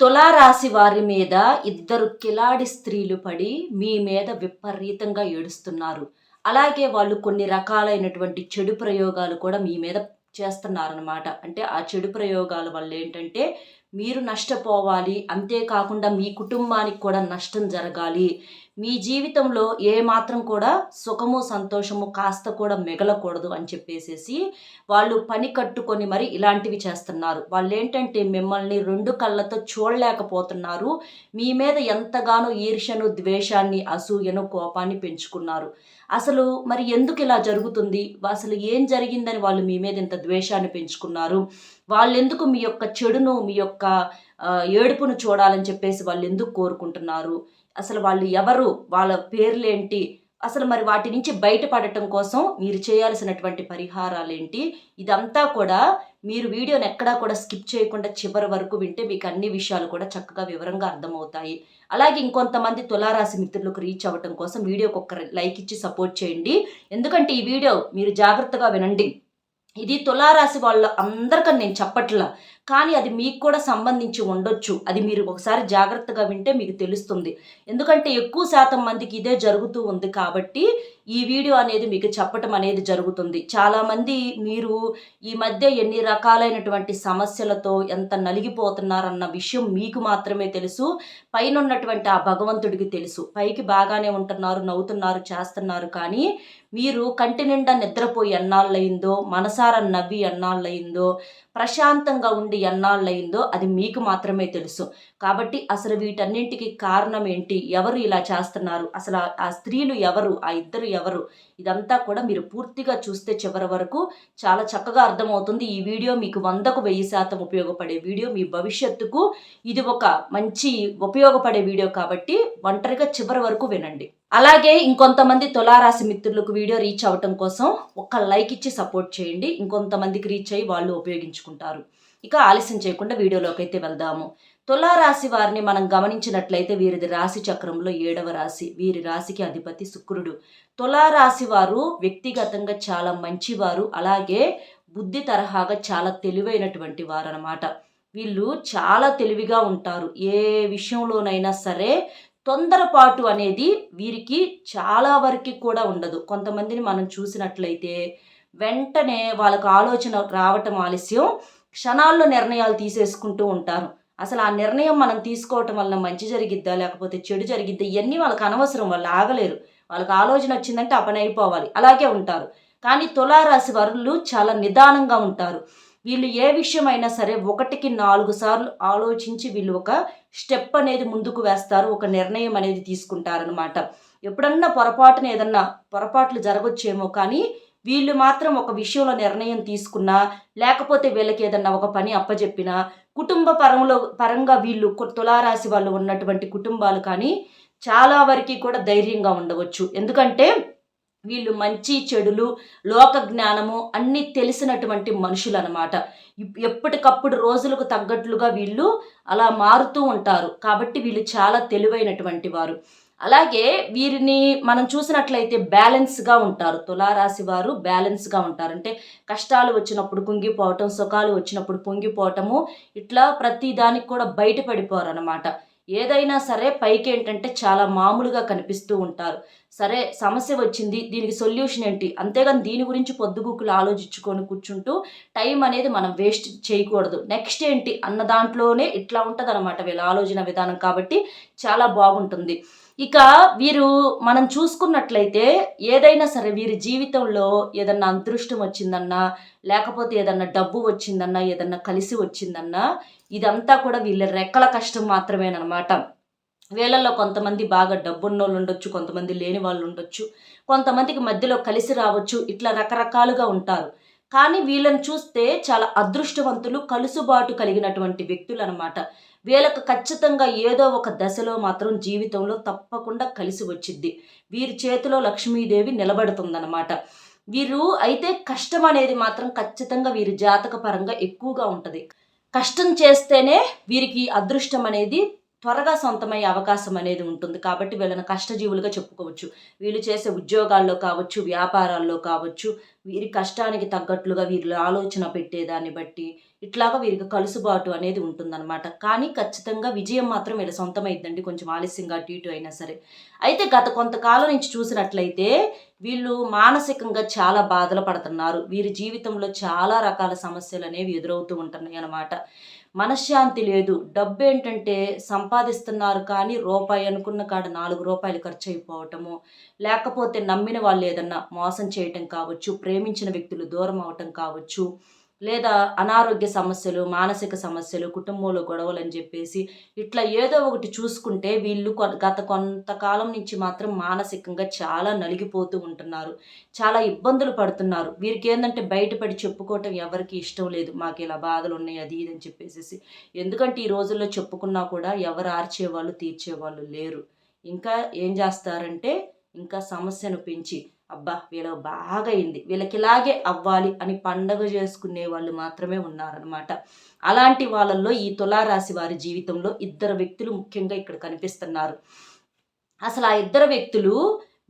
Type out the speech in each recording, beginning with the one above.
తులారాశి వారి మీద ఇద్దరు కిలాడి స్త్రీలు పడి మీ మీద విపరీతంగా ఏడుస్తున్నారు. అలాగే వాళ్ళు కొన్ని రకాలైనటువంటి చెడు ప్రయోగాలు కూడా మీ మీద చేస్తున్నారనమాట. అంటే ఆ చెడు ప్రయోగాల వల్లేంటంటే మీరు నష్టపోవాలి. అంతేకాకుండా మీ కుటుంబానికి కూడా నష్టం జరగాలి. మీ జీవితంలో ఏమాత్రం కూడా సుఖము, సంతోషము కాస్త కూడా మిగలకూడదు అని చెప్పేసేసి వాళ్ళు పని కట్టుకొని మరి ఇలాంటివి చేస్తున్నారు. వాళ్ళేంటంటే మిమ్మల్ని 2 కళ్ళతో చూడలేకపోతున్నారు. మీ మీద ఎంతగానో ఈర్ష్యను, ద్వేషాన్ని, అసూయను, కోపాన్ని పెంచుకున్నారు. అసలు మరి ఎందుకిలా జరుగుతుంది? అసలు ఏం జరిగిందని వాళ్ళు మీ మీద ఇంత ద్వేషాన్ని పెంచుకున్నారు? వాళ్ళెందుకు మీ యొక్క చెడును, మీ యొక్క ఏడుపును చూడాలని చెప్పేసి వాళ్ళెందుకు కోరుకుంటున్నారు? అసలు వాళ్ళు ఎవరు? వాళ్ళ పేర్లేంటి? అసలు మరి వాటి నుంచి బయటపడటం కోసం మీరు చేయాల్సినటువంటి పరిహారాలేంటి? ఇదంతా కూడా మీరు వీడియోని ఎక్కడా కూడా స్కిప్ చేయకుండా చివరి వరకు వింటే మీకు అన్ని విషయాలు కూడా చక్కగా వివరంగా అర్థమవుతాయి. అలాగే ఇంకొంతమంది తులారాశి మిత్రులకు రీచ్ అవ్వటం కోసం వీడియోకి ఒక లైక్ ఇచ్చి సపోర్ట్ చేయండి. ఎందుకంటే ఈ వీడియో మీరు జాగ్రత్తగా వినండి. ఇది తులారాశి వాళ్ళ అందరికని నేను చెప్పట్లా. కానీ అది మీకు కూడా సంబంధించి ఉండొచ్చు. అది మీరు ఒకసారి జాగ్రత్తగా వింటే మీకు తెలుస్తుంది. ఎందుకంటే ఎక్కువ శాతం మందికి ఇదే జరుగుతూ ఉంది కాబట్టి ఈ వీడియో అనేది మీకు చెప్పటం అనేది జరుగుతుంది. చాలామంది మీరు ఈ మధ్య ఎన్ని రకాలైనటువంటి సమస్యలతో ఎంత నలిగిపోతున్నారన్న విషయం మీకు మాత్రమే తెలుసు. పైనున్నటువంటి ఆ భగవంతుడికి తెలుసు. పైకి బాగానే ఉంటున్నారు, నవ్వుతున్నారు, చేస్తున్నారు. కానీ మీరు కంటి నిండా నిద్రపోయి ఎన్నాళ్ళయిందో, మనసారా నవ్వి ఎన్నాళ్ళయిందో, ప్రశాంతంగా ఉండి ఎన్నాళ్ళయిందో అది మీకు మాత్రమే తెలుసు. కాబట్టి అసలు వీటన్నింటికి కారణం ఏంటి? ఎవరు ఇలా చేస్తున్నారు? అసలు ఆ స్త్రీలు ఎవరు? ఆ ఇద్దరు ఎవరు? ఇదంతా కూడా మీరు పూర్తిగా చూస్తే చివరి వరకు చాలా చక్కగా అర్థమవుతుంది. ఈ వీడియో మీకు 100కు 1000% ఉపయోగపడే వీడియో. మీ భవిష్యత్తుకు ఇది ఒక మంచి ఉపయోగపడే వీడియో కాబట్టి ఒంటరిగా చివరి వరకు వినండి. అలాగే ఇంకొంతమంది తులారాశి మిత్రులకు వీడియో రీచ్ అవ్వటం కోసం ఒక లైక్ ఇచ్చి సపోర్ట్ చేయండి. ఇంకొంతమందికి రీచ్ అయ్యి వాళ్ళు ఉపయోగించుకుంటారు. ఇక ఆలస్యం చేయకుండా వీడియోలోకి అయితే వెళ్దాము. తులారాశి వారిని మనం గమనించినట్లయితే వీరిది రాశి చక్రంలో 7వ రాశి. వీరి రాశికి అధిపతి శుక్రుడు. తులారాశి వారు వ్యక్తిగతంగా చాలా మంచివారు. అలాగే బుద్ధి తరహాగా చాలా తెలివైనటువంటి వారు అన్నమాట. వీళ్ళు చాలా తెలివిగా ఉంటారు. ఏ విషయంలోనైనా సరే తొందరపాటు అనేది వీరికి చాలా వరకు కూడా ఉండదు. కొంతమందిని మనం చూసినట్లయితే వెంటనే వాళ్ళకు ఆలోచన రావటం ఆలస్యం, క్షణాల్లో నిర్ణయాలు తీసేసుకుంటూ ఉంటారు. అసలు ఆ నిర్ణయం మనం తీసుకోవటం వలన మంచి జరిగిద్దా లేకపోతే చెడు జరిగిద్దా ఇవన్నీ వాళ్ళకి అనవసరం. వాళ్ళు ఆగలేరు. వాళ్ళకి ఆలోచన వచ్చిందంటే ఆ పని అయిపోవాలి. అలాగే ఉంటారు. కానీ తులారాశి వారు చాలా నిదానంగా ఉంటారు. వీళ్ళు ఏ విషయమైనా సరే 1కి 4 సార్లు ఆలోచించి వీళ్ళు ఒక స్టెప్ అనేది ముందుకు వేస్తారు. ఒక నిర్ణయం అనేది తీసుకుంటారనమాట. ఎప్పుడన్నా పొరపాట్లు జరగొచ్చేమో కానీ వీళ్ళు మాత్రం ఒక విషయంలో నిర్ణయం తీసుకున్నా, లేకపోతే వీళ్ళకి ఏదన్నా ఒక పని అప్పజెప్పినా, కుటుంబ పరంగా వీళ్ళు తులారాశి వాళ్ళు ఉన్నటువంటి కుటుంబాలు కానీ చాలా వరకు కూడా ధైర్యంగా ఉండవచ్చు. ఎందుకంటే వీళ్ళు మంచి చెడులు, లోక జ్ఞానము అన్నీ తెలిసినటువంటి మనుషులనమాట. ఎప్పటికప్పుడు రోజులకు తగ్గట్లుగా వీళ్ళు అలా మారుతూ ఉంటారు. కాబట్టి వీళ్ళు చాలా తెలివైనటువంటి వారు. అలాగే వీరిని మనం చూసినట్లయితే బ్యాలెన్స్‌గా ఉంటారు. తులారాశి వారు బ్యాలెన్స్‌గా ఉంటారు. అంటే కష్టాలు వచ్చినప్పుడు కుంగిపోవటం, సుఖాలు వచ్చినప్పుడు పొంగిపోవటము, ఇట్లా ప్రతి దానికి కూడా బయట పడిపోరనమాట. ఏదైనా సరే పైకేంటంటే చాలా మామూలుగా కనిపిస్తూ ఉంటారు. సరే సమస్య వచ్చింది, దీనికి సొల్యూషన్ ఏంటి? అంతేగాని దీని గురించి పొద్దుగూకులు ఆలోచించుకొని కూర్చుంటూ టైం అనేది మనం వేస్ట్ చేయకూడదు. నెక్స్ట్ ఏంటి అన్న దాంట్లోనే ఇట్లా ఉంటదనమాట వీళ్ళ ఆలోచన విధానం. కాబట్టి చాలా బాగుంటుంది. ఇక వీరు మనం చూసుకున్నట్లయితే ఏదైనా సరే వీరి జీవితంలో ఏదన్నా అదృష్టం వచ్చిందన్నా, లేకపోతే ఏదన్నా డబ్బు వచ్చిందన్నా, ఏదన్నా కలిసి వచ్చిందన్నా, ఇదంతా కూడా వీళ్ళ రెక్కల కష్టం మాత్రమేననమాట. వీళ్ళల్లో కొంతమంది బాగా డబ్బున్నోళ్ళు ఉండొచ్చు, కొంతమంది లేని వాళ్ళు ఉండొచ్చు, కొంతమందికి మధ్యలో కలిసి రావచ్చు. ఇట్లా రకరకాలుగా ఉంటారు. కానీ వీళ్ళని చూస్తే చాలా అదృష్టవంతులు, కలుసుబాటు కలిగినటువంటి వ్యక్తులనమాట. వీళ్ళకు ఖచ్చితంగా ఏదో ఒక దశలో మాత్రం జీవితంలో తప్పకుండా కలిసి వచ్చిద్ది. వీరి చేతిలో లక్ష్మీదేవి నిలబడుతుందనమాట. వీరు అయితే కష్టం అనేది మాత్రం ఖచ్చితంగా వీరి జాతక పరంగా ఎక్కువగా ఉంటది. కష్టం చేస్తేనే వీరికి అదృష్టం అనేది త్వరగా సొంతమయ్యే అవకాశం అనేది ఉంటుంది. కాబట్టి వీళ్ళని కష్టజీవులుగా చెప్పుకోవచ్చు. వీళ్ళు చేసే ఉద్యోగాల్లో కావచ్చు, వ్యాపారాల్లో కావచ్చు, వీరి కష్టానికి తగ్గట్లుగా వీళ్ళు ఆలోచన పెట్టేదాన్ని బట్టి ఇట్లాగా వీరికి కలుసుబాటు అనేది ఉంటుందన్నమాట. కానీ ఖచ్చితంగా విజయం మాత్రం వీళ్ళ సొంతమైద్దండి. కొంచెం ఆలస్యంగా అటు ఇటు అయినా సరే. అయితే గత కొంతకాలం నుంచి చూసినట్లయితే వీళ్ళు మానసికంగా చాలా బాధలు పడుతున్నారు. వీరి జీవితంలో చాలా రకాల సమస్యలనేవి ఎదురవుతూ ఉంటున్నాయన్నమాట. మనశ్శాంతి లేదు. డబ్బేంటంటే సంపాదిస్తున్నారు కానీ రూపాయి అనుకున్న కాడ రూ. 4 ఖర్చయిపోవటము, లేకపోతే నమ్మిన వాళ్ళు ఏదన్నా మోసం చేయటం కావచ్చు, ప్రేమించిన వ్యక్తులు దూరం అవ్వటం కావచ్చు, లేదా అనారోగ్య సమస్యలు, మానసిక సమస్యలు, కుటుంబంలో గొడవలని జెప్పేసి ఇట్లా ఏదో ఒకటి చూసుకుంటే వీళ్ళు గత కొంతకాలం నుంచి మాత్రం మానసికంగా చాలా నలిగిపోతూ ఉంటున్నారు. చాలా ఇబ్బందులు పడుతున్నారు. వీరికేందంటే బయటపడి చెప్పుకోవటం ఎవరికీ ఇష్టం లేదు. మాకిలా బాధలున్నాయి అది ఇది అని చెప్పేసేసి. ఎందుకంటే ఈ రోజుల్లో చెప్పుకున్నా కూడా ఎవరు ఆర్చేవాళ్ళు, తీర్చేవాళ్ళు లేరు. ఇంకా ఏం జేస్తారంటే ఇంకా సమస్యను పెంచి అబ్బా! వీళ్ళకి బాగా అయింది. వీళ్ళకిలాగే అవ్వాలి అని పండగ జేసుకునే వాళ్ళు మాత్రమే ఉన్నారనమాట. అలాంటి వాళ్ళల్లో ఈ తులారాశి వారి జీవితంలో ఇద్దరు వ్యక్తులు ముఖ్యంగా ఇక్కడ కనిపిస్తున్నారు. అసలు ఆ ఇద్దరు వ్యక్తులు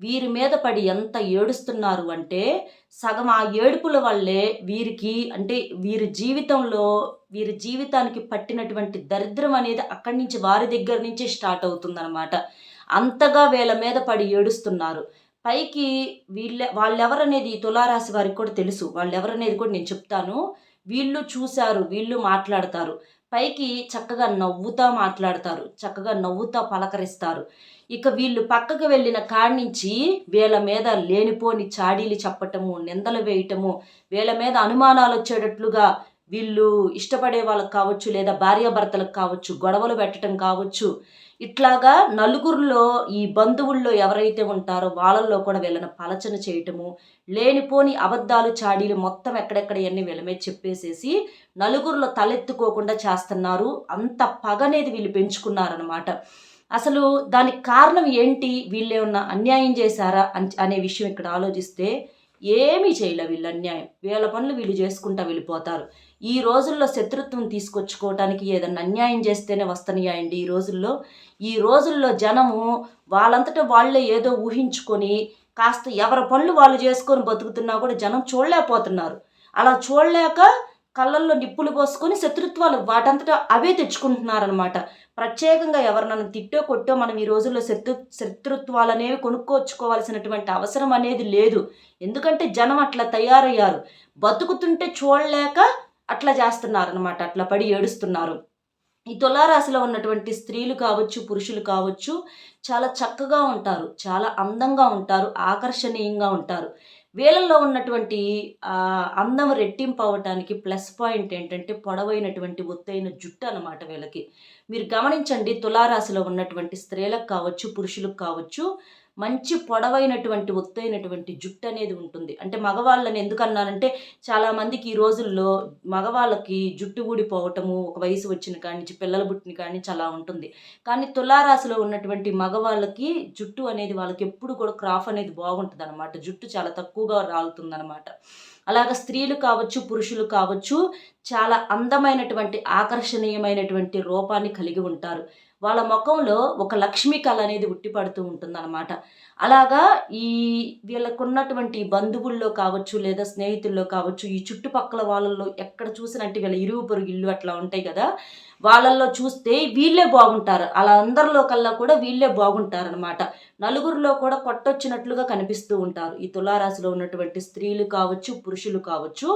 వీరి మీద పడి ఎంత ఏడుస్తున్నారు అంటే, సగం ఆ ఏడుపుల వల్లే వీరికి అంటే వీరి జీవితానికి పట్టినటువంటి దరిద్రం అనేది అక్కడి నుంచి వారి దగ్గర నుంచే స్టార్ట్ అవుతుందనమాట. అంతగా వీళ్ళ మీద పడి ఏడుస్తున్నారు. పైకి వాళ్ళెవరనేది ఈ తులారాశి వారికి కూడా తెలుసు. వాళ్ళెవరనేది కూడా నేను చెప్తాను. వీళ్ళు చూసారు, వీళ్ళు మాట్లాడతారు. పైకి చక్కగా నవ్వుతా మాట్లాడతారు. చక్కగా నవ్వుతా పలకరిస్తారు. ఇక వీళ్ళు పక్కకు వెళ్ళిన కాడ్నించి వీళ్ళ మీద లేనిపోని చాడీలు చెప్పటము, నిందలు వేయటము, వీళ్ళ మీద అనుమానాలొచ్చేటట్లుగా వీళ్ళు ఇష్టపడే వాళ్ళకి కావచ్చు, లేదా భార్యాభర్తలకు కావచ్చు, గొడవలు పెట్టటం కావచ్చు. ఇట్లాగా నలుగురిలో ఈ బంధువుల్లో ఎవరైతే ఉంటారో వాళ్ళల్లో కూడా వీళ్ళని పలచన చేయటము, లేనిపోని అబద్ధాలు, చాడీలు మొత్తం ఎక్కడెక్కడయన్నీ వీళ్ళ మీద చెప్పేసేసి నలుగురిలో తలెత్తుకోకుండా చేస్తున్నారు. అంత పగనేది వీళ్ళు పెంచుకున్నారనమాట. అసలు దానికి కారణం ఏంటి? వీళ్ళేమన్నా అన్యాయం చేశారా అనే విషయం ఇక్కడ ఆలోచిస్తే ఏమీ చేయలే వీళ్ళు అన్యాయం. వీళ్ళ పనులు వీళ్ళు చేసుకుంటా వెళ్ళిపోతారు. ఈ రోజుల్లో శత్రుత్వం తీసుకొచ్చుకోవటానికి ఏదన్నా అన్యాయం చేస్తేనే వస్తన్నాయండి ఈ రోజుల్లో. ఈ రోజుల్లో జనము వాళ్ళంతట వాళ్ళే ఏదో ఊహించుకొని కాస్త ఎవరి పనులు వాళ్ళు చేసుకొని బతుకుతున్నా కూడా జనం చూడలేకపోతున్నారు. అలా చూడలేక కళ్ళల్లో నిప్పులు పోసుకొని శత్రుత్వాలు వాటంతటా అవే తెచ్చుకుంటున్నారనమాట. ప్రత్యేకంగా ఎవరినైనా తిట్టో కొట్టో మనం ఈ రోజుల్లో శత్రుత్వాలనేవి కొనుక్కొచ్చుకోవాల్సినటువంటి అవసరం అనేది లేదు. ఎందుకంటే జనం అట్లా తయారయ్యారు. బతుకుతుంటే చూడలేక అట్లా చేస్తున్నారనమాట. అట్లా పడి ఏడుస్తున్నారు. ఈ తులారాశిలో ఉన్నటువంటి స్త్రీలు కావచ్చు, పురుషులు కావచ్చు చాలా చక్కగా ఉంటారు. చాలా అందంగా ఉంటారు. ఆకర్షణీయంగా ఉంటారు. వీళ్ళల్లో ఉన్నటువంటి అందం రెట్టింపు అవ్వటానికి ప్లస్ పాయింట్ ఏంటంటే పొడవైనటువంటి ఒత్తైన జుట్టు అనమాట వీళ్ళకి. మీరు గమనించండి తులారాశిలో ఉన్నటువంటి స్త్రీలకు కావచ్చు, పురుషులకు కావచ్చు మంచి పొడవైనటువంటి ఒత్తైనటువంటి జుట్టు అనేది ఉంటుంది. అంటే మగవాళ్ళని ఎందుకన్నానంటే చాలామందికి ఈ రోజుల్లో మగవాళ్ళకి జుట్టు ఊడిపోవటము, ఒక వయసు వచ్చిన కాడి నుంచి పిల్లలు పుట్టిన కాడి నుంచి అలా ఉంటుంది. కానీ తులారాశిలో ఉన్నటువంటి మగవాళ్ళకి జుట్టు అనేది వాళ్ళకి ఎప్పుడు కూడా క్రాఫ్ అనేది బాగుంటుందన్నమాట. జుట్టు చాలా తక్కువగా రాలుతుందన్నమాట. అలాగ స్త్రీలు కావచ్చు, పురుషులు కావచ్చు చాలా అందమైనటువంటి, ఆకర్షణీయమైనటువంటి రూపాన్ని కలిగి ఉంటారు. వాళ్ళ మొఖంలో ఒక లక్ష్మీ కళ అనేది ఉట్టిపడుతూ ఉంటుందన్నమాట. అలాగా వీళ్ళకున్నటువంటి బంధువుల్లో కావచ్చు, లేదా స్నేహితుల్లో కావచ్చు, ఈ చుట్టుపక్కల వాళ్ళల్లో ఎక్కడ చూసినంటే వీళ్ళ ఇరుగు పొరుగు ఇల్లు అట్లా ఉంటాయి కదా! వాళ్ళల్లో చూస్తే వీళ్ళే బాగుంటారు. అలా అందరిలో కల్లా కూడా వీళ్ళే బాగుంటారనమాట. నలుగురిలో కూడా కొట్టొచ్చినట్లుగా కనిపిస్తూ ఉంటారు. ఈ తులారాశిలో ఉన్నటువంటి స్త్రీలు కావచ్చు, పురుషులు కావచ్చు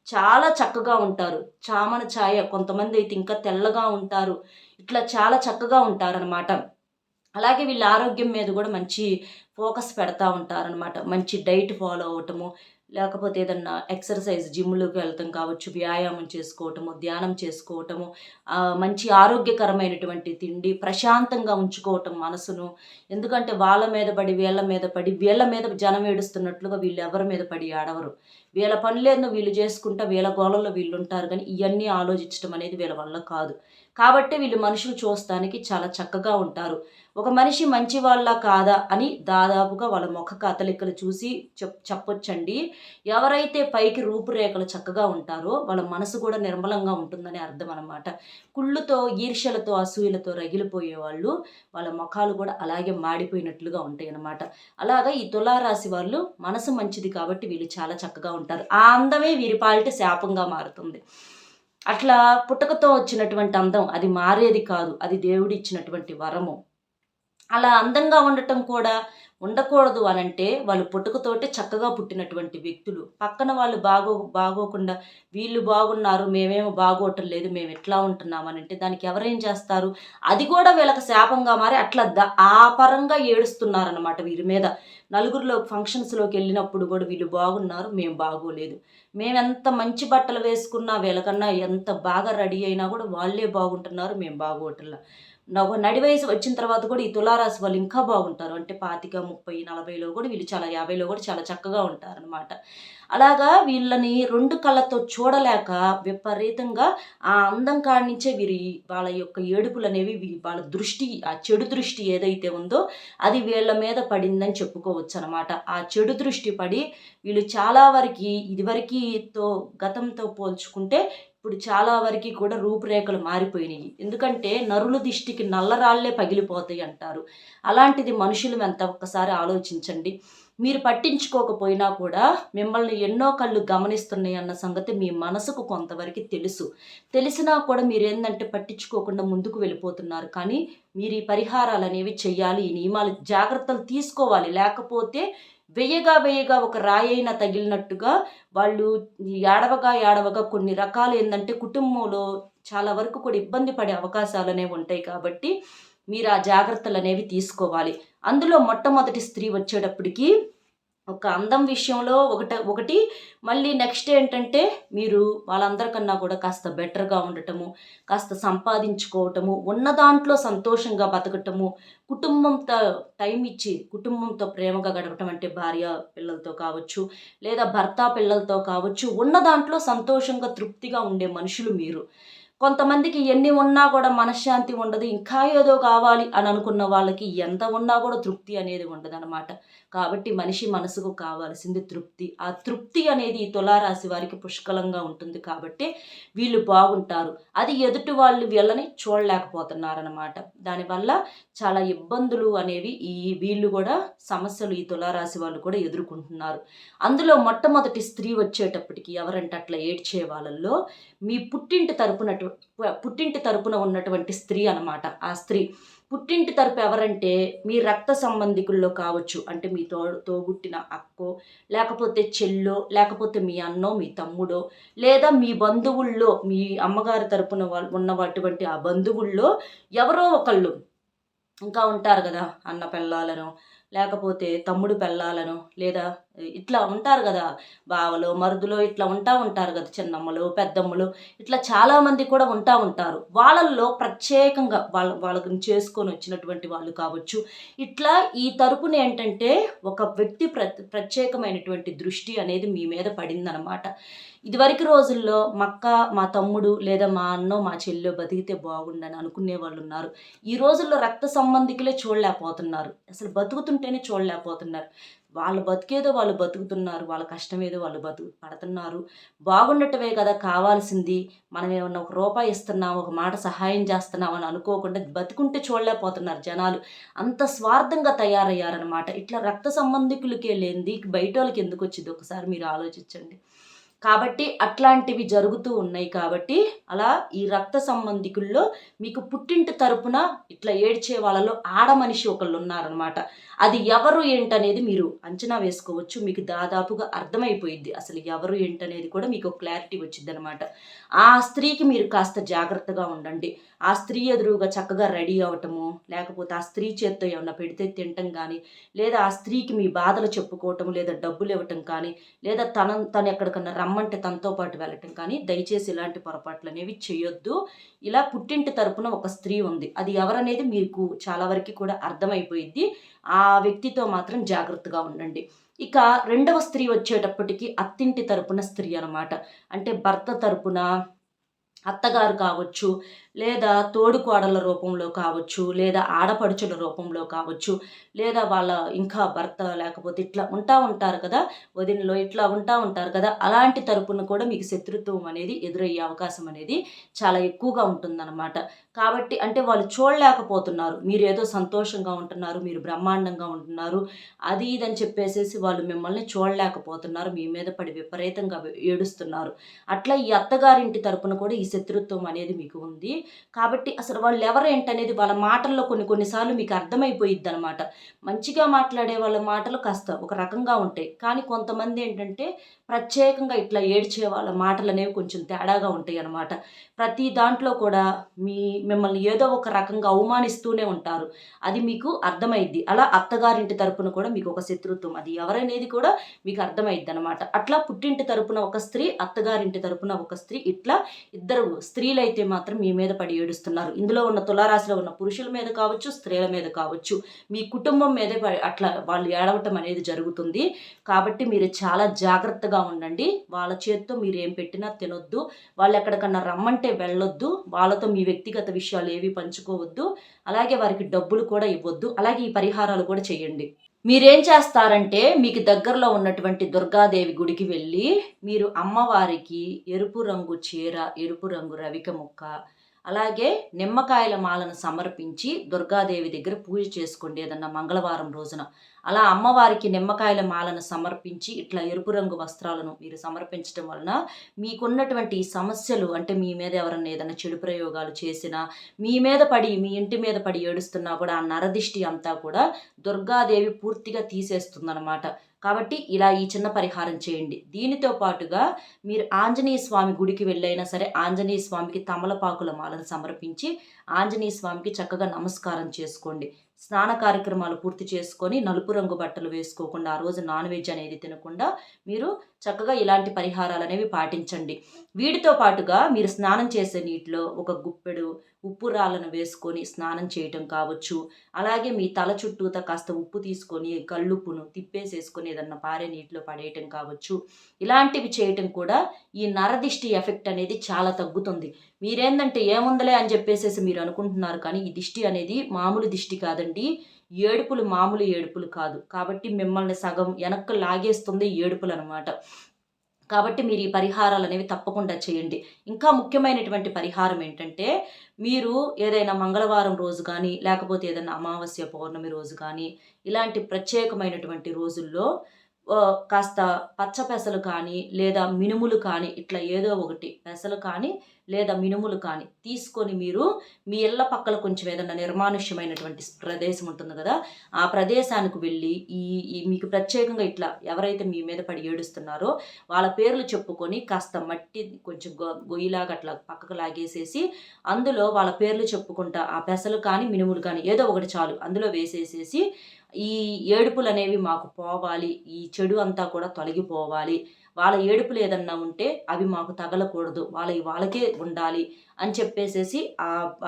చాలా చక్కగా ఉంటారు. చామన ఛాయ కొంతమంది అయితే ఇంకా తెల్లగా ఉంటారు. ఇట్లా చాలా చక్కగా ఉంటారనమాట. అలాగే వీళ్ళ ఆరోగ్యం మీద కూడా మంచి ఫోకస్ పెడతా ఉంటారనమాట. మంచి డైట్ ఫాలో అవ్వటము, లేకపోతే ఏదన్నా ఎక్సర్సైజ్ జిమ్‌లోకి వెళ్తాం కావచ్చు, వ్యాయామం చేసుకోవటము, ధ్యానం చేసుకోవటము, మంచి ఆరోగ్యకరమైనటువంటి తిండి, ప్రశాంతంగా ఉంచుకోవటం మనసును. ఎందుకంటే వాళ్ళ మీద పడి, వీళ్ళ మీద జనం ఏడుస్తున్నట్లుగా వీళ్ళు ఎవరి మీద పడి ఏడవరు. వీళ్ళ పనులేందో వీళ్ళు చేసుకుంటా వీళ్ళ గోలలో వీళ్ళుంటారు గానీ, ఇయన్నీ ఆలోచించటం అనేది వీళ్ళ వల్ల కాదు. కాబట్టే వీళ్ళు మనుషులు చూస్తానికి చాలా చక్కగా ఉంటారు. ఒక మనిషి మంచివాళ్ళా కాదా అని దాదాపుగా వాళ్ళ ముఖ కదలికలు చూసి చెప్పొచ్చండి. ఎవరైతే పైకి రూపురేఖలు చక్కగా ఉంటారో వాళ్ళ మనసు కూడా నిర్మలంగా ఉంటుందని అర్థం అనమాట. కుళ్ళుతో, ఈర్ష్యలతో, అసూయలతో రగిలిపోయేవాళ్ళు వాళ్ళ ముఖాలు కూడా అలాగే మాడిపోయినట్లుగా ఉంటాయన్నమాట. అలాగా ఈ తులారాశి వాళ్ళు మనసు మంచిది కాబట్టి వీళ్ళు చాలా చక్కగా ఉంటారు. ఆ అందమే వీరి పాలిట శాపంగా మారుతుంది. అట్లా పుట్టుకతో వచ్చినటువంటి అందం అది మారేది కాదు. అది దేవుడిచ్చినటువంటి వరము. అలా అందంగా ఉండటం కూడా ఉండకూడదు అనంటే వాళ్ళు పుట్టుకతోటే చక్కగా పుట్టినటువంటి వ్యక్తులు. పక్కన వాళ్ళు బాగోకుండా వీళ్ళు బాగున్నారు, మేమేమో బాగోటం లేదు, మేమెట్లా ఉంటున్నామనంటే దానికి ఎవరేం చేస్తారు? అది కూడా వీళ్ళకి శాపంగా మారి అట్లా ఆ పరంగా ఏడుస్తున్నారనమాట వీరి మీద. నలుగురిలో ఫంక్షన్స్‌లోకెళ్ళినప్పుడు గూడా వీళ్ళు బాగున్నారు, మేము బాగోలేదు. మేమెంత మంచి బట్టలు వేసుకున్నా, వీళ్ళకన్నా ఎంత బాగా రెడీ అయినా గూడా వాళ్ళే బాగుంటున్నారు, మేము బాగోట్లా. నడి వయసు వచ్చిన తర్వాత కూడా ఈ తులారాశి వాళ్ళు ఇంకా బాగుంటారు. అంటే 25, 30, 40లో కూడా వీళ్ళు చాలా 50లో కూడా చాలా చక్కగా ఉంటారనమాట. అలాగా వీళ్ళని 2 కళ్ళతో చూడలేక విపరీతంగా ఆ అందం కాడి నుంచే వాళ్ళ యొక్క ఏడుపులనేవి వాళ్ళ దృష్టి, ఆ చెడు దృష్టి ఏదైతే ఉందో అది వీళ్ళ మీద పడిందని చెప్పుకోవచ్చనమాట. ఆ చెడు దృష్టి పడి వీళ్ళు చాలా వరకి ఇదివరకితో గతంతో పోల్చుకుంటే ఇప్పుడు చాలా వరకి కూడా రూపురేఖలు మారిపోయినాయి. ఎందుకంటే నరుల దిష్టికి నల్లరాళ్ళే పగిలిపోతాయి అంటారు. అలాంటిది మనుషులు ఎంత ఒక్కసారి ఆలోచించండి. మీరు పట్టించుకోకపోయినా కూడా మిమ్మల్ని ఎన్నో కళ్ళు గమనిస్తున్నాయి అన్న సంగతి మీ మనసుకు కొంతవరకు తెలుసు. తెలిసినా కూడా మీరేందంటే పట్టించుకోకుండా ముందుకు వెళ్ళిపోతున్నారు. కానీ మీరు ఈ పరిహారాలనేవి చెయ్యాలి. ఈ నియమాలు జాగ్రత్తలు తీసుకోవాలి. లేకపోతే వెయ్యగా ఒక రాయైనా తగిలినట్టుగా వాళ్ళు ఏడవగా కొన్ని రకాలేందంటే కుటుంబంలో చాలా వరకు కూడా ఇబ్బంది పడే అవకాశాలనేవి ఉంటాయి కాబట్టి మీరు ఆ జాగ్రత్తలనేవి తీసుకోవాలి. అందులో మొట్టమొదటి స్త్రీ వచ్చేటప్పటికి ఒక అందం విషయంలో ఒకటి మళ్ళీ నెక్స్ట్ ఏంటంటే మీరు వాళ్ళందరికన్నా కూడా కాస్త బెటర్‌గా ఉండటము, కాస్త సంపాదించుకోవటము, ఉన్న దాంట్లో సంతోషంగా బతకటము, కుటుంబంతో టైం ఇచ్చి, కుటుంబంతో ప్రేమగా గడపటం అంటే భార్య, పిల్లలతో కావచ్చు, లేదా భర్త, పిల్లలతో కావచ్చు, ఉన్న దాంట్లో సంతోషంగా, తృప్తిగా ఉండే మనుషులు మీరు. కొంతమందికి ఎన్ని ఉన్నా కూడా మనశ్శాంతి ఉండదు. ఇంకా ఏదో కావాలి అని అనుకున్న వాళ్ళకి ఎంత ఉన్నా కూడా తృప్తి అనేది ఉండదనమాట. కాబట్టి మనిషి మనసుకు కావాల్సింది తృప్తి. ఆ తృప్తి అనేది ఈ తులారాశి వారికి పుష్కలంగా ఉంటుంది కాబట్టి వీళ్ళు బాగుంటారు. అది ఎదుటి వాళ్ళు వీళ్ళని చూడలేకపోతున్నారనమాట. దానివల్ల చాలా ఇబ్బందులు అనేవి వీళ్ళు కూడా సమస్యలు ఈ తులారాశి వాళ్ళు కూడా ఎదుర్కొంటున్నారు. అందులో మొట్టమొదటి స్త్రీ వచ్చేటప్పటికి ఎవరంటే అట్లా ఏడ్చే వాళ్ళల్లో మీ పుట్టింటి తరపున ఉన్నటువంటి స్త్రీ అనమాట. ఆ స్త్రీ పుట్టింటి తరపు ఎవరంటే మీ రక్త సంబంధికుల్లో కావచ్చు. అంటే మీ తోబుట్టిన అక్కో, లేకపోతే చెల్లో, లేకపోతే మీ అన్నో, మీ తమ్ముడో, లేదా మీ బంధువుల్లో మీ అమ్మగారి తరపున ఉన్నటువంటి ఆ బంధువుల్లో ఎవరో ఒకళ్ళు ఇంకా ఉంటారు గదా! అన్న పెళ్ళాలనో, లేకపోతే తమ్ముడు పెళ్ళాలనో, లేదా ఇట్లా ఉంటారు గదా! బావలో, మరుదులో ఇట్లా ఉంటారు గదా! చిన్నమ్మలు, పెద్దమ్మలు ఇట్లా చాలామంది కూడా ఉంటారు. వాళ్ళల్లో ప్రత్యేకంగా వాళ్ళని చేసుకొని వచ్చినటువంటి వాళ్ళు కావచ్చు. ఇట్లా ఈ తరపున ఏంటంటే ఒక వ్యక్తి ప్రత్యేకమైనటువంటి దృష్టి అనేది మీ మీద పడిందనమాట. ఇదివరకు రోజుల్లో మా తమ్ముడు లేదా మా అన్నో, మా చెల్లో బతికితే బాగుండని అనుకునే వాళ్ళున్నారు. ఈ రోజుల్లో రక్త సంబంధికులే చూడలేకపోతున్నారు. అసలు బతుకుతుంటేనే చూడలేకపోతున్నారు. వాళ్ళ బతికేదో వాళ్ళు బతుకుతున్నారు. వాళ్ళ కష్టమేదో వాళ్ళు పడుతున్నారు. బాగుండటమే కదా కావాల్సింది. మనం ఏమన్నా ఒక రూపాయి ఇస్తున్నాం, ఒక మాట సహాయం చేస్తున్నాం అని అనుకోకుండా బతికుంటే చూడలేకపోతున్నారు జనాలు. అంత స్వార్థంగా తయారయ్యారనమాట. ఇట్లా రక్త సంబంధికులకే లేనిది బయటోళ్ళకి ఎందుకొచ్చిద్ది ఒకసారి మీరు ఆలోచించండి. కాబట్టి అట్లాంటివి జరుగుతూ ఉన్నాయి కాబట్టి అలా ఈ రక్త సంబంధికుల్లో మీకు పుట్టింటి తరపున ఇట్లా ఏడ్చే వాళ్ళలో ఆడ మనిషి ఒకళ్ళున్నారనమాట. అది ఎవరు ఏంటనేది మీరు అంచనా వేసుకోవచ్చు. మీకు దాదాపుగా అర్థమైపోయిద్ది. అసలు ఎవరు ఏంటనేది కూడా మీకు క్లారిటీ వచ్చిద్దనమాట. ఆ స్త్రీకి మీరు కాస్త జాగ్రత్తగా ఉండండి. ఆ స్త్రీ ఎదురుగా చక్కగా రెడీ అవ్వటము, లేకపోతే ఆ స్త్రీ చేత్తో ఏమన్నా పెడితే తినటం కానీ, లేదా ఆ స్త్రీకి మీ బాధలు చెప్పుకోవటం, లేదా డబ్బులు ఇవ్వటం కానీ, లేదా తను ఎక్కడికన్నా రమ్మంటే తనతో పాటు వెళ్ళటం కానీ దయచేసి ఇలాంటి పొరపాట్లు అనేవి చేయొద్దు. ఇలా పుట్టింటి తరపున ఒక స్త్రీ ఉంది. అది ఎవరనేది మీకు చాలా వరకు కూడా అర్థమైపోయిద్ది. ఆ వ్యక్తితో మాత్రం జాగ్రత్తగా ఉండండి. ఇక రెండవ స్త్రీ వచ్చేటప్పటికి అత్తింటి తరపున స్త్రీ అనమాట. అంటే భర్త తరపున అత్తగారు కావచ్చు, లేదా తోడికోడళ్ళ రూపంలో కావచ్చు, లేదా ఆడపడుచుల రూపంలో కావచ్చు, లేదా వాళ్ళ ఇంకా భర్త లేకపోతే ఇట్లా ఉంటారు కదా! వదినలో ఇట్లా ఉంటారు కదా! అలాంటి తరపున కూడా మీకు శత్రుత్వం అనేది ఎదురయ్యే అవకాశం అనేది చాలా ఎక్కువగా ఉంటుందన్నమాట. కాబట్టి అంటే వాళ్ళు చూడలేకపోతున్నారు. మీరేదో సంతోషంగా ఉంటున్నారు, మీరు బ్రహ్మాండంగా ఉంటున్నారు, అది ఇదని చెప్పేసేసి వాళ్ళు మిమ్మల్ని చూడలేకపోతున్నారు. మీ మీద పడి విపరీతంగా ఏడుస్తున్నారు. అట్లా ఈ అత్తగారింటి తరపున కూడా ఈ శత్రుత్వం అనేది మీకు ఉంది. కాబట్టి అసలు వాళ్ళు ఎవరేంటనేది వాళ్ళ మాటల్లో కొన్నిసార్లు మీకు అర్థమైపోయిద్దనమాట. మంచిగా మాట్లాడే వాళ్ళ మాటలు కాస్త ఒక రకంగా ఉంటాయి. కానీ కొంతమంది ఏంటంటే ప్రత్యేకంగా ఇట్లా ఏడ్చే వాళ్ళ మాటలనేవి కొంచెం తేడాగా ఉంటాయనమాట. ప్రతి దాంట్లో కూడా మిమ్మల్ని ఏదో ఒక రకంగా అవమానిస్తూనే ఉంటారు. అది మీకు అర్థమైద్ది. అలా అత్తగారింటి తరపున కూడా మీకు ఒక శత్రుత్వం. అది ఎవరనేది కూడా మీకు అర్థమైద్దనమాట. అట్లా పుట్టింటి తరపున ఒక స్త్రీ, అత్తగారింటి తరపున ఒక స్త్రీ, ఇట్లా ఇద్దరు స్త్రీలైతే మాత్రం మీ మీద పడి ఏడుస్తున్నారు. ఇందులో ఉన్న తులారాశిలో ఉన్న పురుషుల మీద కావచ్చు, స్త్రీల మీద కావచ్చు. మీ కుటుంబం మీదే అట్లా వాళ్ళు ఏడవటం అనేది జరుగుతుంది. కాబట్టి మీరు చాలా జాగ్రత్తగా ఉండండి. వాళ్ళ చేత్తో మీరేం పెట్టినా తినొద్దు. వాళ్ళు ఎక్కడికన్నా రమ్మంటే వెళ్ళొద్దు. వాళ్ళతో మీ వ్యక్తిగత విషయాలు ఏవి పంచుకోవద్దు. అలాగే వారికి డబ్బులు కూడా ఇవ్వద్దు. అలాగే ఈ పరిహారాలు కూడా చేయండి. మీరేం చేస్తారంటే మీకు దగ్గరలో ఉన్నటువంటి దుర్గాదేవి గుడికి వెళ్ళి మీరు అమ్మవారికి ఎరుపు రంగు చీర, ఎరుపు రంగు రవిక ముక్క, అలాగే నిమ్మకాయల మాలను సమర్పించి దుర్గాదేవి దగ్గర పూజ చేసుకోండి ఏదన్నా మంగళవారం రోజున. అలా అమ్మవారికి నిమ్మకాయల మాలను సమర్పించి ఇట్లా ఎరుపు రంగు వస్త్రాలను మీరు సమర్పించడం వలన మీకున్నటువంటి ఈ సమస్యలు, అంటే మీ మీద ఎవరన్నా ఏదైనా చెడు ప్రయోగాలు చేసినా, మీ మీద పడి మీ ఇంటి మీద పడి ఏడుస్తున్నా కూడా ఆ నరదిష్టి అంతా కూడా దుర్గాదేవి పూర్తిగా తీసేస్తుందన్నమాట. కాబట్టి ఇలా ఈ చిన్న పరిహారం చేయండి. దీనితో పాటుగా మీరు ఆంజనేయ స్వామి గుడికి వెళ్ళైనా సరే ఆంజనేయ స్వామికి తమలపాకుల మాలను సమర్పించి ఆంజనేయ స్వామికి చక్కగా నమస్కారం చేసుకోండి. స్నాన కార్యక్రమాలు పూర్తి చేసుకొని నలుపు రంగు బట్టలు వేసుకోకుండా, ఆ రోజు నాన్ వెజ్ అనేది తినకుండా మీరు చక్కగా ఇలాంటి పరిహారాలు అనేవి పాటించండి. వీటితో పాటుగా మీరు స్నానం చేసే నీటిలో ఒక గుప్పెడు ఉప్పు రాళ్ళను వేసుకొని స్నానం చేయటం కావచ్చు. అలాగే మీ తల చుట్టూతా కాస్త ఉప్పు తీసుకొని కళ్ళుప్పును తిప్పేసేసుకొని ఏదన్నా పారే నీటిలో పడేయటం కావచ్చు. ఇలాంటివి చేయటం కూడా ఈ నరదిష్టి ఎఫెక్ట్ అనేది చాలా తగ్గుతుంది. మీరేందంటే ఏముందలే అని చెప్పేసేసి మీరు అనుకుంటున్నారు, కానీ ఈ దిష్టి అనేది మామూలు దిష్టి కాదండి. ఏడుపులు మామూలు ఏడుపులు కాదు. కాబట్టి మిమ్మల్ని సగం వెనక్కు లాగేస్తుంది ఏడుపులు అనమాట. కాబట్టి మీరు ఈ పరిహారాలు అనేవి తప్పకుండా చేయండి. ఇంకా ముఖ్యమైనటువంటి పరిహారం ఏంటంటే, మీరు ఏదైనా మంగళవారం రోజు కానీ, లేకపోతే ఏదైనా అమావాస్య పౌర్ణమి రోజు కానీ, ఇలాంటి ప్రత్యేకమైనటువంటి రోజుల్లో కాస్త పచ్చ పెసలు కానీ, లేదా మినుములు కానీ, ఇట్లా ఏదో ఒకటి పెసలు కానీ, లేదా మినుములు కానీ తీసుకొని మీరు మీ ఇళ్ళ పక్కల కొంచెం ఏదైనా నిర్మానుష్యమైనటువంటి ప్రదేశం ఉంటుంది కదా, ఆ ప్రదేశానికి వెళ్ళి ఈ మీకు ప్రత్యేకంగా ఇట్లా ఎవరైతే మీ మీద పడి ఏడుస్తున్నారో వాళ్ళ పేర్లు చెప్పుకొని కాస్త మట్టి కొంచెం గొయ్యిలాగా అట్లా పక్కకు లాగేసేసి అందులో వాళ్ళ పేర్లు చెప్పుకుంటా ఆ పెసలు కానీ మినుములు కానీ ఏదో ఒకటి చాలు అందులో వేసేసేసి ఈ ఏడుపులు అనేవి మాకు పోవాలి, ఈ చెడు అంతా కూడా తొలగిపోవాలి, వాళ్ళ ఏడుపులు ఏదన్నా ఉంటే అవి మాకు తగలకూడదు, వాళ్ళకే ఉండాలి అని చెప్పేసేసి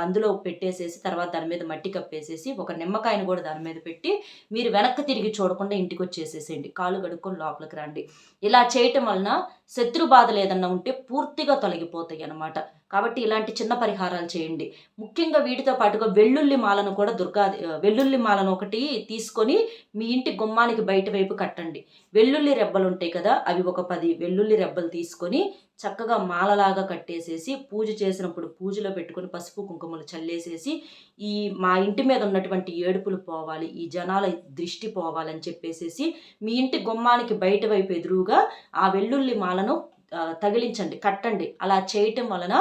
అందులో పెట్టేసేసి తర్వాత దాని మీద మట్టి కప్పేసేసి ఒక నిమ్మకాయను కూడా దాని మీద పెట్టి మీరు వెనక్కి తిరిగి చూడకుండా ఇంటికి వచ్చేసేసేయండి. కాళ్ళు కడుక్కొని లోపలికి రండి. ఇలా చేయటం వలన శత్రు బాధలు ఏదన్నా ఉంటే పూర్తిగా తొలగిపోతాయి అన్నమాట. కాబట్టి ఇలాంటి చిన్న పరిహారాలు చేయండి. ముఖ్యంగా వీటితో పాటుగా వెల్లుల్లి మాలను కూడా వెల్లుల్లి మాలను ఒకటి తీసుకొని మీ ఇంటి గుమ్మానికి బయట వైపు కట్టండి. వెల్లుల్లి రెబ్బలు ఉంటాయి కదా, అవి ఒక 10 వెల్లుల్లి రెబ్బలు తీసుకొని చక్కగా మాలలాగా కట్టేసేసి పూజ చేసినప్పుడు పూజలో పెట్టుకొని పసుపు కుంకుమలు చల్లేసేసి మా ఇంటి మీద ఉన్నటువంటి ఏడుపులు పోవాలి, ఈ జనాల దృష్టి పోవాలని చెప్పేసేసి మీ ఇంటి గుమ్మానికి బయట వైపు ఎదురుగా ఆ వెల్లుల్లి మాలను తగిలించండి, కట్టండి. అలా చేయటం వలన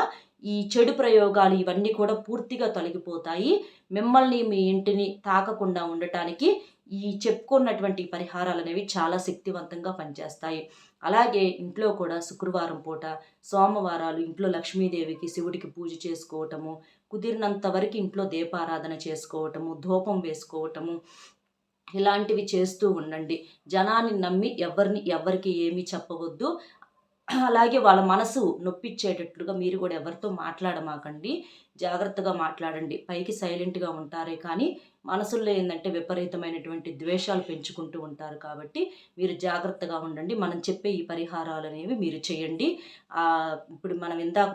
ఈ చెడు ప్రయోగాలు ఇవన్నీ కూడా పూర్తిగా తొలగిపోతాయి. మిమ్మల్ని మీ ఇంటిని తాకకుండా ఉండటానికి ఈ చెప్పుకున్నటువంటి పరిహారాలు అనేవి చాలా శక్తివంతంగా పనిచేస్తాయి. అలాగే ఇంట్లో కూడా శుక్రవారం పూట, సోమవారాలు ఇంట్లో లక్ష్మీదేవికి శివుడికి పూజ చేసుకోవటము, కుదిరినంత వరకు ఇంట్లో దీపారాధన చేసుకోవటము, ధూపం వేసుకోవటము, ఇలాంటివి చేస్తూ ఉండండి. జనాన్ని నమ్మి ఎవరికి ఏమీ చెప్పవద్దు. అలాగే వాళ్ళ మనసు నొప్పిచ్చేటట్లుగా మీరు కూడా ఎవరితో మాట్లాడమాకండి. జాగ్రత్తగా మాట్లాడండి. పైకి సైలెంట్గా ఉంటారే కానీ మనసుల్లో ఏంటంటే విపరీతమైనటువంటి ద్వేషాలు పెంచుకుంటూ ఉంటారు. కాబట్టి మీరు జాగ్రత్తగా ఉండండి. మనం చెప్పే ఈ పరిహారాలు అనేవి మీరు చేయండి. ఇప్పుడు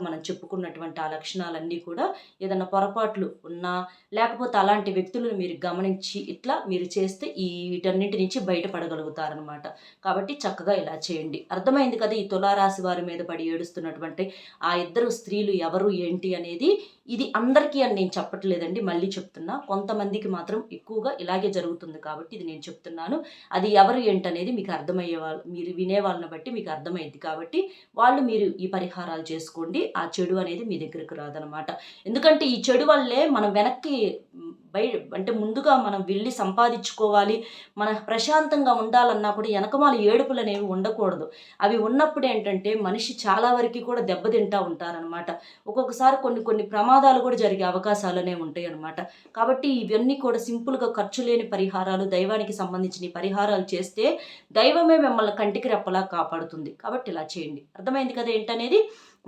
మనం చెప్పుకున్నటువంటి ఆ లక్షణాలన్నీ కూడా ఏదైనా పొరపాట్లు ఉన్నా లేకపోతే అలాంటి వ్యక్తులను మీరు గమనించి ఇట్లా మీరు చేస్తే వీటన్నింటి నుంచి బయటపడగలుగుతారనమాట. కాబట్టి చక్కగా ఇలా చేయండి. అర్థమైంది కదా ఈ తులారాశి వారి మీద పడి ఏడుస్తున్నటువంటి ఆ ఇద్దరు స్త్రీలు ఎవరు ఏంటి అనేది. ఇది అందరికీ అని నేను చెప్పట్లేదండి, మళ్ళీ చెప్తున్నా. కొంతమందికి మాత్రం ఎక్కువగా ఇలాగే జరుగుతుంది కాబట్టి ఇది నేను చెప్తున్నాను. అది ఎవరు ఏంటనేది మీకు అర్థమయ్యే వాళ్ళు, మీరు వినే వాళ్ళని బట్టి మీకు అర్థమైద్ది కాబట్టి మీరు ఈ పరిహారాలు చేసుకోండి. ఆ చెడు అనేది మీ దగ్గరకు రాదనమాట. ఎందుకంటే ఈ చెడు వల్లే మనం వెనక్కి అంటే ముందుగా మనం వెళ్ళి సంపాదించుకోవాలి, మన ప్రశాంతంగా ఉండాలన్నా కూడా వెనకమాల ఏడుపులు అనేవి ఉండకూడదు. అవి ఉన్నప్పుడు ఏంటంటే మనిషి చాలా వరకు కూడా దెబ్బతింటా ఉంటారనమాట. ఒక్కొక్కసారి కొన్ని ప్రమాదాలు కూడా జరిగే అవకాశాలు అనేవి ఉంటాయి అనమాట. కాబట్టి ఇవన్నీ కూడా సింపుల్గా ఖర్చు లేని పరిహారాలు, దైవానికి సంబంధించిన పరిహారాలు చేస్తే దైవమే మిమ్మల్ని కంటికి రెప్పలా కాపాడుతుంది. కాబట్టి ఇలా చేయండి. అర్థమైంది కదా ఏంటనేది.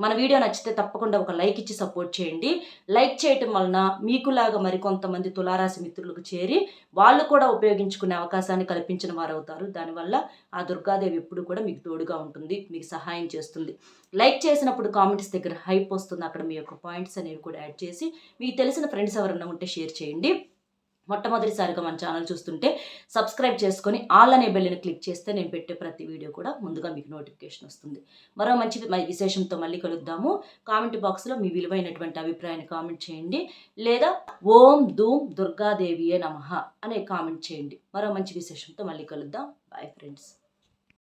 మన వీడియో నచ్చితే తప్పకుండా ఒక లైక్ ఇచ్చి సపోర్ట్ చేయండి. లైక్ చేయటం వలన మీకులాగా మరికొంతమంది తులారాశి మిత్రులకు చేరి వాళ్ళు కూడా ఉపయోగించుకునే అవకాశాన్ని కల్పించిన వారు అవుతారు. దానివల్ల ఆ దుర్గాదేవి ఎప్పుడు కూడా మీకు తోడుగా ఉంటుంది, మీకు సహాయం చేస్తుంది. లైక్ చేసినప్పుడు కామెంట్స్ దగ్గర హైప్ వస్తుంది. అక్కడ మీ యొక్క పాయింట్స్ అనేవి కూడా యాడ్ చేసి మీకు తెలిసిన ఫ్రెండ్స్ ఎవరైనా ఉంటే షేర్ చేయండి. మొట్టమొదటిసారిగా మన ఛానల్ చూస్తుంటే సబ్స్క్రైబ్ చేసుకొని ఆల్ అనే బెల్ని క్లిక్ చేస్తే నేను పెట్టే ప్రతి వీడియో కూడా ముందుగా మీకు నోటిఫికేషన్ వస్తుంది. మరో మంచి విశేషంతో మళ్ళీ కలుద్దాము. కామెంట్ బాక్స్లో మీ విలువైనటువంటి అభిప్రాయాన్ని కామెంట్ చేయండి, లేదా ఓం ధూమ్ దుర్గాదేవియే నమః అనే కామెంట్ చేయండి. మరో మంచి విశేషంతో మళ్ళీ కలుద్దాం. Bye friends.